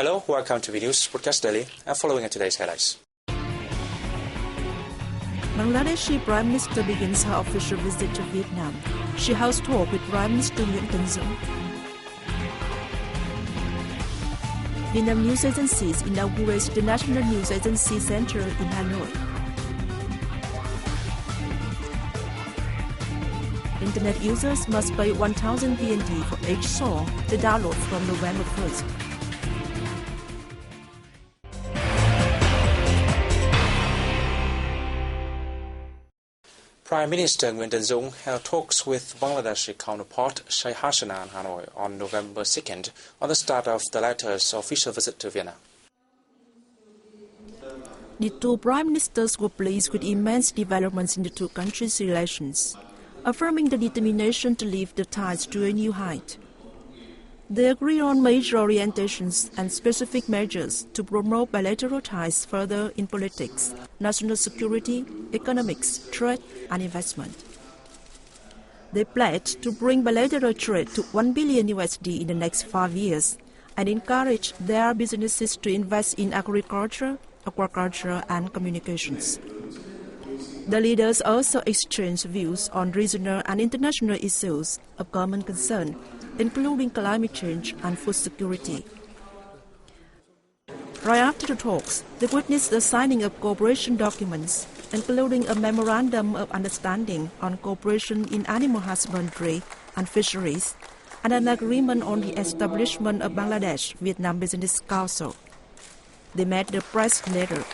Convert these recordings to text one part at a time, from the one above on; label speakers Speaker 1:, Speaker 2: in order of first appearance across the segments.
Speaker 1: Hello, welcome to VNews Broadcast Daily and following today's highlights.
Speaker 2: Bangladeshi Prime Minister begins her official visit to Vietnam. She hosts talk with Prime Minister Nguyễn Tấn Dũng. Vietnam News Agencies inaugurates the National News Agency Center in Hanoi. Internet users must pay 1,000 VND for each song to download from November 1st.
Speaker 1: Prime Minister Nguyễn Tấn Dũng held talks with Bangladeshi counterpart Sheikh Hasina in Hanoi on November 2nd on the start of the latter's official visit to Vienna.
Speaker 2: The two prime ministers were pleased with immense developments in the two countries' relations, affirming the determination to lift the ties to a new height. They agreed on major orientations and specific measures to promote bilateral ties further in politics, national security, economics, trade, and investment. They pledged to bring bilateral trade to $1 billion USD in the next 5 years and encourage their businesses to invest in agriculture, aquaculture, and communications. The leaders also exchanged views on regional and international issues of common concern, including climate change and food security. Right after the talks, they witnessed the signing of cooperation documents, including a memorandum of understanding on cooperation in animal husbandry and fisheries, and an agreement on the establishment of Bangladesh-Vietnam Business Council. They met the press later.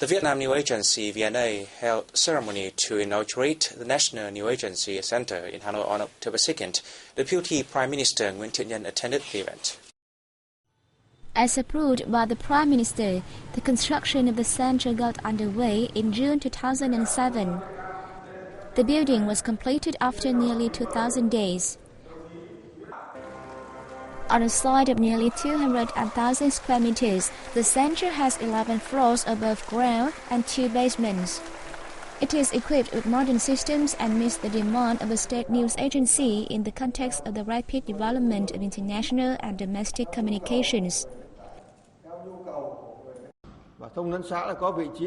Speaker 1: The Vietnam News Agency VNA held ceremony to inaugurate the National News Agency Center in Hanoi on October 2nd. Deputy Prime Minister Nguyễn Thiện Nhân attended the event.
Speaker 3: As approved by the Prime Minister, the construction of the center got underway in June 2007. The building was completed after nearly 2,000 days. On a site of nearly 200,000 square meters, the center has 11 floors above ground and 2 basements. It is equipped with modern systems and meets the demand of a state news agency in the context of the rapid development of international and domestic communications.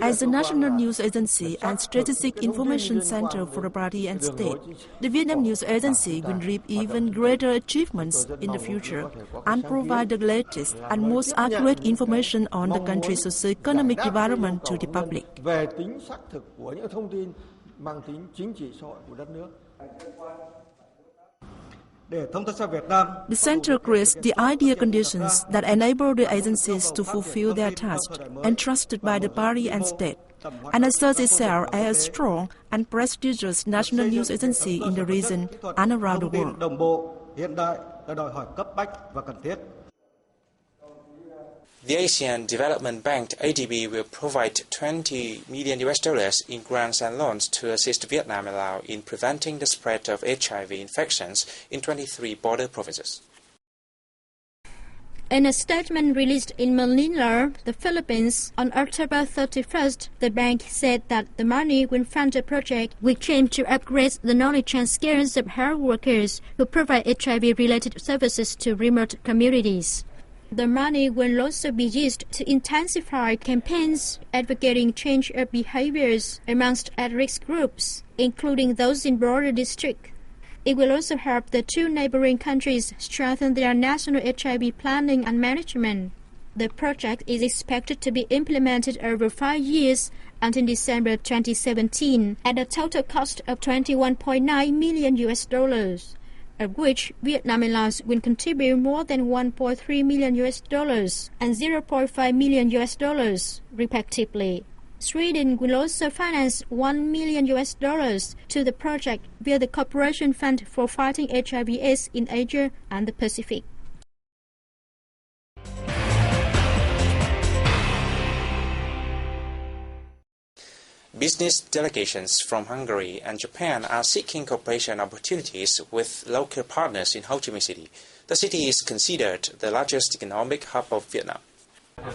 Speaker 2: As a national news agency and strategic information center for the party and state, the Vietnam News Agency will reap even greater achievements in the future and provide the latest and most accurate information on the country's socio-economic development to the public. The center creates the ideal conditions that enable the agencies to fulfill their tasks entrusted by the party and state, and asserts itself as a strong and prestigious national news agency in the region and around the world.
Speaker 1: The Asian Development Bank (ADB) will provide $20 million in grants and loans to assist Vietnam and Laos in preventing the spread of HIV infections in 23 border provinces.
Speaker 4: In a statement released in Manila, the Philippines, on October 31st, the bank said that the money will fund a project which aims to upgrade the knowledge and skills of health workers who provide HIV-related services to remote communities. The money will also be used to intensify campaigns advocating change of behaviors amongst at-risk groups, including those in border districts. It will also help the two neighboring countries strengthen their national HIV planning and management. The project is expected to be implemented over 5 years until December 2017 at a total cost of $21.9 million. Of which Vietnam and Laos will contribute more than $1.3 million and $0.5 million, respectively. Sweden will also finance $1 million to the project via the Cooperation Fund for Fighting HIV/AIDS in Asia and the Pacific.
Speaker 1: Business delegations from Hungary and Japan are seeking cooperation opportunities with local partners in Ho Chi Minh City. The city is considered the largest economic hub of Vietnam.
Speaker 3: At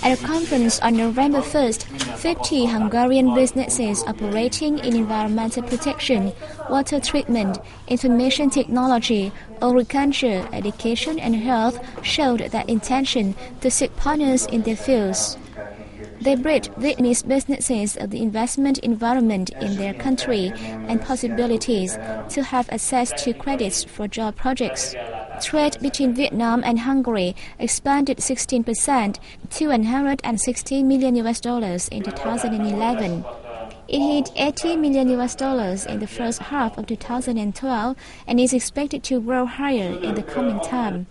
Speaker 3: a conference on November 1st, 50 Hungarian businesses operating in environmental protection, water treatment, information technology, agriculture, education and health showed their intention to seek partners in their fields. They briefed Vietnamese businesses of the investment environment in their country and possibilities to have access to credits for job projects. Trade between Vietnam and Hungary expanded 16% to $160 million in 2011. It hit $80 million in the first half of 2012 and is expected to grow higher in the coming time.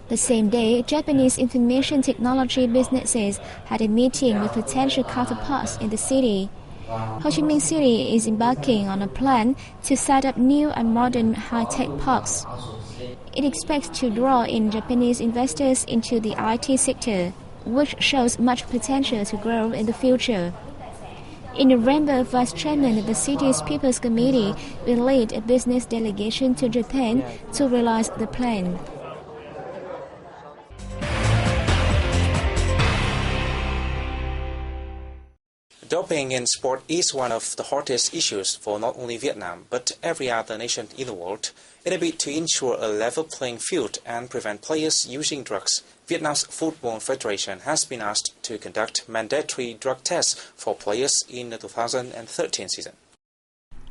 Speaker 3: The same day, Japanese information technology businesses had a meeting with potential counterparts in the city. Ho Chi Minh City is embarking on a plan to set up new and modern high-tech parks. It expects to draw in Japanese investors into the IT sector, which shows much potential to grow in the future. In November, Vice Chairman of the city's People's Committee will lead a business delegation to Japan to realize the plan.
Speaker 1: Doping in sport is one of the hottest issues for not only Vietnam, but every other nation in the world. In a bid to ensure a level playing field and prevent players using drugs, Vietnam's Football Federation has been asked to conduct mandatory drug tests for players in the 2013 season.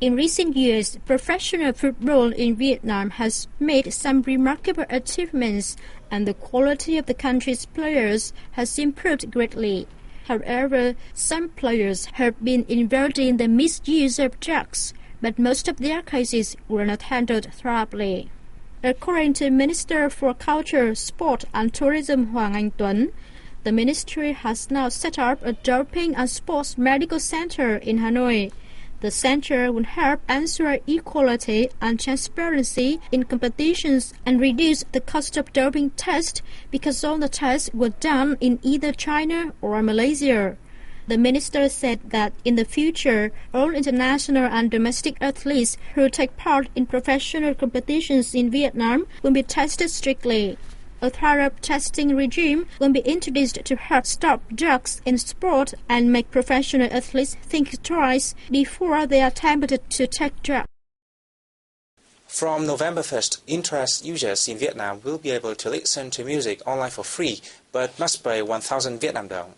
Speaker 4: In recent years, professional football in Vietnam has made some remarkable achievements, and the quality of the country's players has improved greatly. However, some players have been involved in the misuse of drugs, but most of their cases were not handled thoroughly. According to Minister for Culture, Sport and Tourism Hoàng Anh Tuấn, the ministry has now set up a doping and sports medical center in Hanoi. The center will help ensure equality and transparency in competitions and reduce the cost of doping tests because all the tests were done in either China or Malaysia. The minister said that in the future, all international and domestic athletes who take part in professional competitions in Vietnam will be tested strictly. A thorough testing regime will be introduced to help stop drugs in sport and make professional athletes think twice before they are tempted to take drugs.
Speaker 1: From November 1st, interest users in Vietnam will be able to listen to music online for free, but must pay 1,000 Vietnam dong,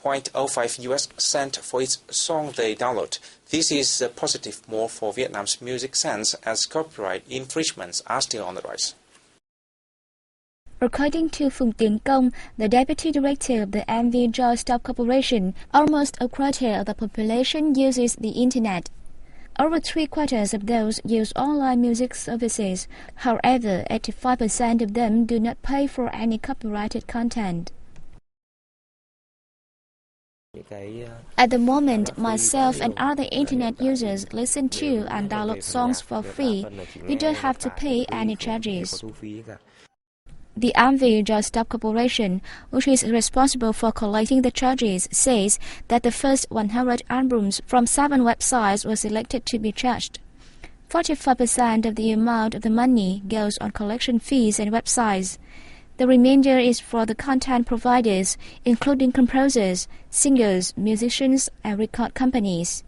Speaker 1: 0.05 US cent for each song they download. This is a positive move for Vietnam's music sense, as copyright infringements are still on the rise.
Speaker 3: According to Phùng Tiến Công, the deputy director of the MV Joy-Stop Corporation, almost a quarter of the population uses the Internet. Over 3/4 of those use online music services. However, 85% of them do not pay for any copyrighted content. At the moment, myself and other Internet users listen to and download songs for free. We don't have to pay any charges. The MV Joy-Stop Corporation, which is responsible for collecting the charges, says that the first 100 albums from 7 websites were selected to be charged. 45% of the amount of the money goes on collection fees and websites. The remainder is for the content providers, including composers, singers, musicians, and record companies.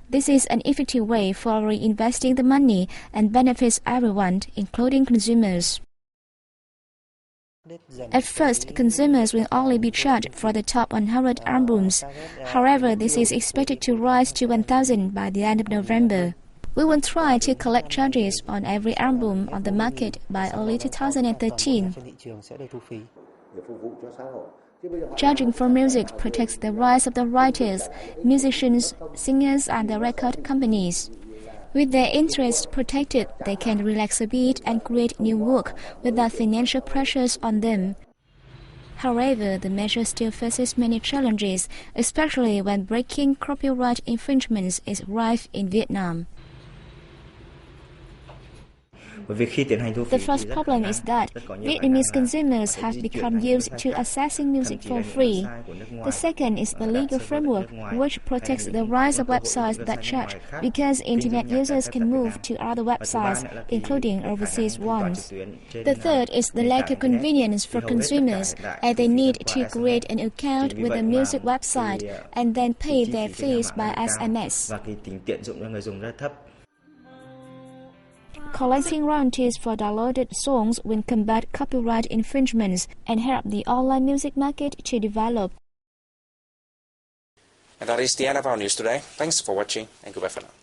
Speaker 3: This is an effective way for reinvesting the money and benefits everyone, including consumers. At first, consumers will only be charged for the top 100 albums. However, this is expected to rise to 1,000 by the end of November. We will try to collect charges on every album on the market by early 2013. Charging for music protects the rights of the writers, musicians, singers, and the record companies. With their interests protected, they can relax a bit and create new work without financial pressures on them. However, the measure still faces many challenges, especially when breaking copyright infringements is rife in Vietnam. The first problem is that Vietnamese consumers have become used to accessing music for free. The second is the legal framework, which protects the rights of websites that charge, because Internet users can move to other websites, including overseas ones. The third is the lack of convenience for consumers, as they need to create an account with a music website and then pay their fees by SMS. Collecting royalties for downloaded songs will combat copyright infringements and help the online music market to develop.
Speaker 1: And that is the end of our news today. Thanks for watching and goodbye for now.